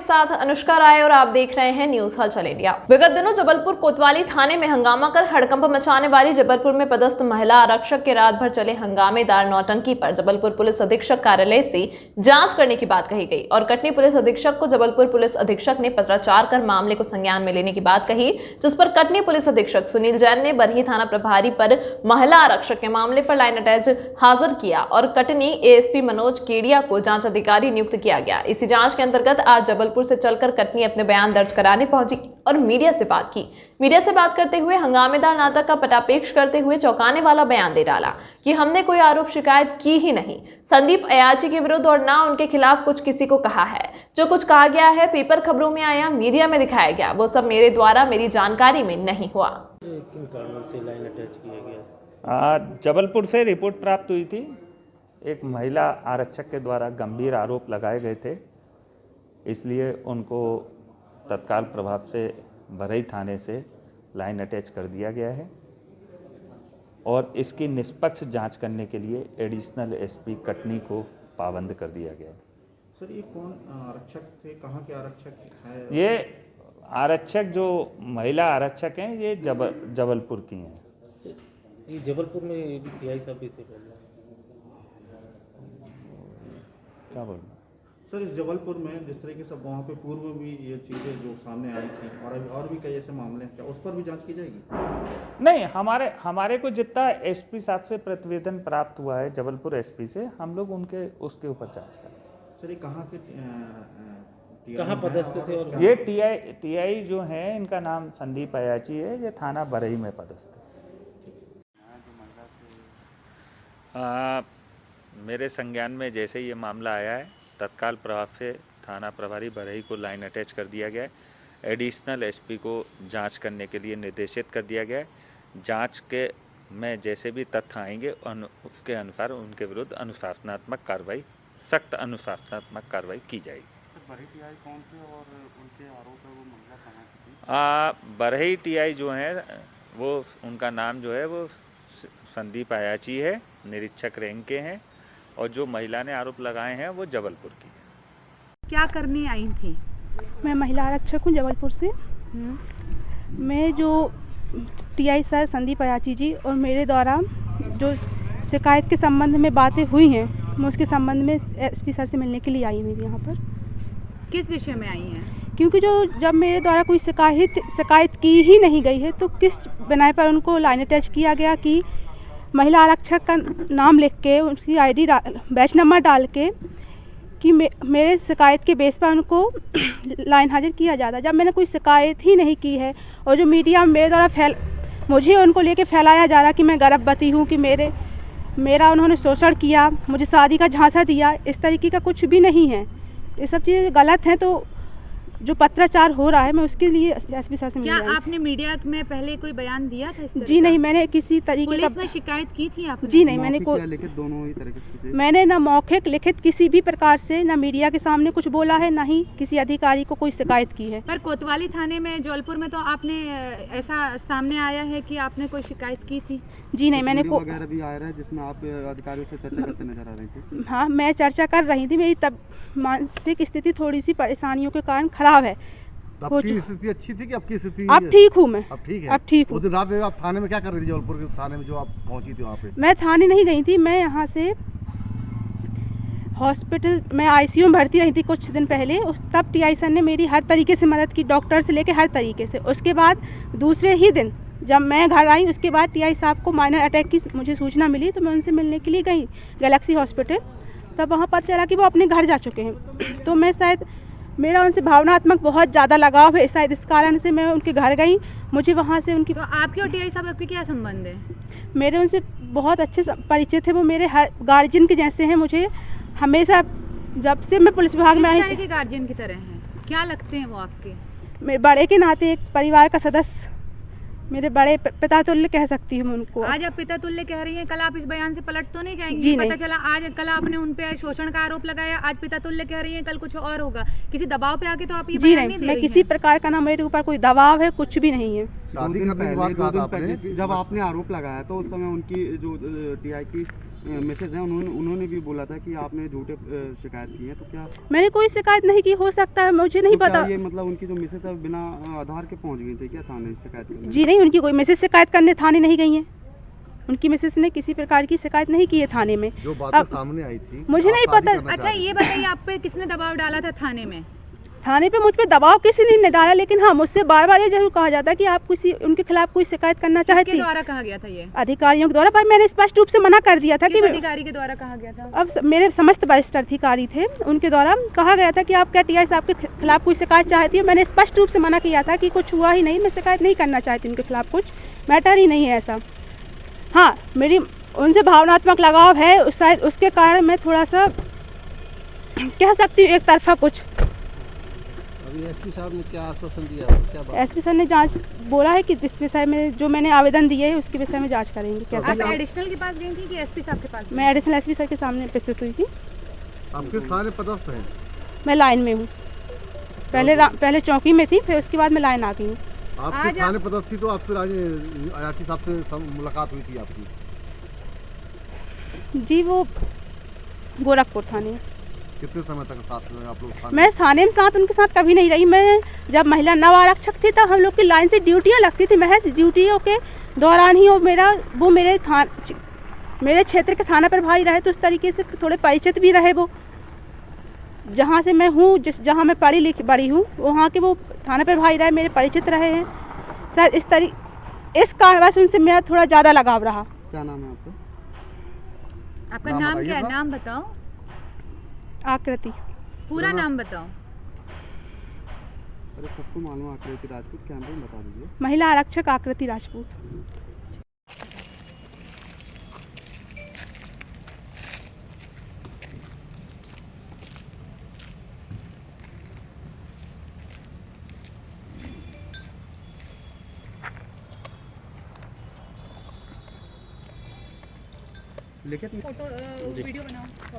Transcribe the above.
साथ अनुष्का राय और आप देख रहे हैं न्यूज हलचल इंडिया। विगत दिनों जबलपुर कोतवाली थाने में हंगामा कर हड़कंप मचाने वाली जबलपुर में पदस्थ महिला आरक्षक के रात भर चले हंगामेदार नौटंकी पर जबलपुर पुलिस अधीक्षक कार्यालय से जांच करने की बात कही गई और कटनी पुलिस अधीक्षक को जबलपुर पुलिस अधीक्षक ने पत्राचार कर मामले को संज्ञान में लेने की बात कही, जिस पर कटनी पुलिस अधीक्षक सुनील जैन ने बरही थाना प्रभारी पर महिला आरक्षक के मामले पर लाइन अटैच हाजिर किया और कटनी एएसपी मनोज केडिया को जांच अधिकारी नियुक्त किया गया। इसी जांच के अंतर्गत आज जबलपुर से चलकर कटनी अपने बयान दर्ज कराने पहुंची और मीडिया से बात की। मीडिया से बात करते हुए हंगामेदार नाटक का पटापेश करते हुए चौंकाने वाला बयान दे डाला कि हमने कोई आरोप शिकायत की ही नहीं, संदीप अयाची के विरुद्ध और ना उनके खिलाफ कुछ किसी को कहा है। जो कुछ कहा गया है, पेपर खबरों में आया, मीडिया में दिखाया गया, वो सब मेरे द्वारा मेरी जानकारी में नहीं हुआ। किन कारणों से लाइन अटैच किया गया? जबलपुर से रिपोर्ट प्राप्त हुई थी, एक महिला आरक्षक के द्वारा गंभीर आरोप लगाए गए थे, इसलिए उनको तत्काल प्रभाव से बरही थाने से लाइन अटैच कर दिया गया है और इसकी निष्पक्ष जांच करने के लिए एडिशनल एसपी कटनी को पाबंद कर दिया गया है। सर, ये कौन आरक्षक थे, कहाँ के आरक्षक हैं? ये आरक्षक जो महिला आरक्षक हैं ये जबलपुर की हैं। ये जबलपुर में टीआई साहब भी थे पहले। क्या बोलना सर, इस जबलपुर में जिस तरीके से वहाँ पे पूर्व भी ये चीज़ें जो सामने आई थी और भी कई ऐसे मामले हैं, क्या उस पर भी जांच की जाएगी? नहीं, हमारे को जितना एसपी साहब से प्रतिवेदन प्राप्त हुआ है जबलपुर एसपी से, हम लोग उसके ऊपर जांच करें। सर, ये कहाँ के कहाँ पदस्थ थे? और ये टीआई जो हैं, इनका नाम संदीप अयाची है, ये थाना बरही में पदस्थ है। मेरे संज्ञान में जैसे ये मामला आया है, तत्काल प्रभाव से थाना प्रभारी बरही को लाइन अटैच कर दिया गया है। एडिशनल एसपी को जांच करने के लिए निर्देशित कर दिया गया है। जांच के में जैसे भी तथ्य आएंगे उसके अनुसार उनके विरुद्ध अनुशासनात्मक कार्रवाई, सख्त अनुशासनात्मक कार्रवाई की जाएगी। बरही टीआई कौन थे और उनके आरोप है वो महिला कहाँ की थी? बरही टीआई जो है वो, उनका नाम जो है वो संदीप अयाची है, निरीक्षक रैंक के हैं, और जो महिला ने आरोप लगाए हैं वो जबलपुर की है। क्या करने आई थी? मैं महिला आरक्षक हूँ जबलपुर से। मैं जो टीआई सर संदीप अयाची जी और मेरे द्वारा जो शिकायत के संबंध में बातें हुई हैं, मैं उसके संबंध में एसपी सर से मिलने के लिए आई हूँ यहाँ पर। किस विषय में आई हैं? क्योंकि जब मेरे द्वारा कोई शिकायत की ही नहीं गई है तो किस बिना पर उनको लाइन अटैच किया गया कि महिला आरक्षक का नाम लिख के, उसकी आईडी बैच नंबर डाल के कि मेरे शिकायत के बेस पर उनको लाइन हाजिर किया जाता, जब मैंने कोई शिकायत ही नहीं की है। और जो मीडिया में मेरे द्वारा मुझे उनको लेके फैलाया जा रहा कि मैं गर्भवती हूँ, कि मेरा उन्होंने शोषण किया, मुझे शादी का झांसा दिया, इस तरीके का कुछ भी नहीं है। ये सब चीज़ें गलत हैं। तो जो पत्राचार हो रहा है, मैं उसके लिए एसपी सर से क्या आपने मीडिया में पहले कोई बयान दिया था इस तरह? जी नहीं, मैंने किसी तरीके पुलिस में शिकायत की थी आपने? जी नहीं, मैंने मैंने ना मौखिक लिखित किसी भी प्रकार से ना मीडिया के सामने कुछ बोला है, ना ही किसी अधिकारी को कोई शिकायत की है। पर कोतवाली थाने में जबलपुर में तो आपने ऐसा सामने आया है कि आपने कोई शिकायत की थी? जी नहीं, मैंने वगैरह भी आ रहा है जिसमें आप अधिकारियों से चर्चा करते नजर आ रही थी। हाँ, मैं चर्चा कर रही थी। मेरी तब मानसिक स्थिति थोड़ी सी परेशानियों के कारण खराब है। आपकी स्थिति अच्छी थी कि आपकी स्थिति? अब ठीक हूँ मैं। अब ठीक है? अब ठीक हूँ। उस दिन रात में आप थाने में क्या कर रही थी? जबलपुर के थाने में जो आप पहुंची थी वहाँ पे? मैं थाने नहीं गई थी, मैं यहाँ से हॉस्पिटल में आईसीयू में भर्ती रही थी कुछ दिन पहले। तब टीआई सर ने मेरी हर तरीके से मदद की, डॉक्टर से लेकर हर तरीके से। उसके बाद दूसरे ही दिन जब मैं घर आई, उसके बाद टीआई साहब को माइनर अटैक की मुझे सूचना मिली, तो मैं उनसे मिलने के लिए गई गैलेक्सी हॉस्पिटल। तब वहाँ पता चला कि वो अपने घर जा चुके हैं। तो मैं शायद, मेरा उनसे भावनात्मक बहुत ज़्यादा लगाव है, शायद इस कारण से मैं उनके घर गई। मुझे वहाँ से उनकी, तो आपके और टीआई साहब आपके क्या संबंध है? मेरे उनसे बहुत अच्छे परिचय थे। वो मेरे हर गार्जियन के जैसे हैं। मुझे हमेशा, जब से मैं पुलिस विभाग में आई, किस तरह के गार्जियन की तरह हैं? क्या लगते हैं वो आपके? मेरे बड़े के नाते एक परिवार का सदस्य, मेरे बड़े पिता तुल्य कह सकती हूँ उनको। आज आप पिता तुल्य कह रही हैं, कल आप इस बयान से पलट तो नहीं जाएंगी? जी पता नहीं। चला आज कल आपने उन पे शोषण का आरोप लगाया, आज पिता तुल्य कह रही हैं, कल कुछ और होगा। किसी दबाव पे आके तो आप ये जी बयान नहीं, दे मैं रही किसी हैं। प्रकार का ना मेरे ऊपर कोई दबाव है, कुछ भी नहीं है। शादी करने के बाद जब आपने आरोप लगाया तो उस समय उनकी जो टीआई की मैसेज है, उन्होंने भी बोला था कि आपने झूठे शिकायत की है, तो क्या मैंने कोई शिकायत नहीं की, हो सकता है, मुझे नहीं तो क्या पता। ये मतलब उनकी जो मिसेज है बिना आधार के पहुंच गई थी क्या थाने शिकायत करने? जी नहीं, उनकी कोई मैसेज शिकायत करने थाने नहीं गई हैं। उनकी मिसेस ने किसी प्रकार की शिकायत नहीं की है थाने में। जो बातें अब सामने आई थी मुझे आप नहीं शादी पता। करना अच्छा चाह रहे ये बताइए, आप पे किसने दबाव डाला था थाने में? थाने पे मुझ पे दबाव किसी ने नहीं डाला, लेकिन हाँ मुझसे बार बार ये जरूर कहा जाता है कि आप किसी उनके खिलाफ कोई शिकायत करना किसके चाहती द्वारा कहा गया था ये? अधिकारियों के द्वारा, पर मैंने स्पष्ट रूप से मना कर दिया था किस कि अधिकारी के द्वारा कहा गया था? अब मेरे समस्त वरिष्ठ अधिकारी थे, उनके द्वारा कहा गया था कि आप क्या टीआई साहब के खिलाफ कोई शिकायत चाहती है। मैंने स्पष्ट रूप से मना किया था कि कुछ हुआ ही नहीं, मैं शिकायत नहीं करना चाहती उनके खिलाफ, कुछ मैटर ही नहीं है ऐसा। हाँ, मेरी उनसे भावनात्मक लगाव है, शायद उसके कारण मैं थोड़ा सा कह सकती हूँ एक तरफा कुछ। अभी एसपी साहब ने क्या आश्वासन दिया, क्या बात? एसपी सर ने जांच बोला है कि इस विषय में जो मैंने आवेदन दिए है उसके विषय में जांच करेंगे कैसे। आप एडिशनल के पास गई थी कि एसपी साहब के पास? मैं एडिशनल एसपी सर के सामने प्रस्तुत हुई थी। आप किस थाने पदस्थ हैं? मैं लाइन में हूँ, पहले चौकी में थी, फिर उसके बाद मैं लाइन आ गई हूँ। आप आज किस थाने पदस्थ थी? तो आपसे आयाची साहब से मुलाकात हुई थी आपकी? जी वो गोरखपुर थाने में। कितने समय तक साथ में आप लोग थाने? मैं थाने में साथ उनके साथ कभी नहीं रही। मैं जब महिला नव आरक्षक थी तब हम लोग की लाइन से ड्यूटियाँ लगती थी, महज ड्यूटियों के दौरान ही वो मेरे क्षेत्र के थाना प्रभारी रहे, तो उस तरीके से थोड़े परिचित भी रहे। वो जहाँ से मैं हूँ, जहाँ मैं पढ़ी लिखी बड़ी हूँ, वहाँ के वो थाना प्रभारी रहे, मेरे परिचित रहे हैं। शायद इस कारणवश उनसे मेरा थोड़ा ज़्यादा लगाव रहा। क्या नाम है आपका? आपका नाम नाम बताइए क्या है? साहब। नाम बताओ, आकृति। पूरा नाम बताओ। अरे सबको मालूम है आकृति राजपूत, क्या नाम बता दीजिए। महिला आरक्षक आकृति राजपूत। लिखित में फोटो वीडियो बनाओ।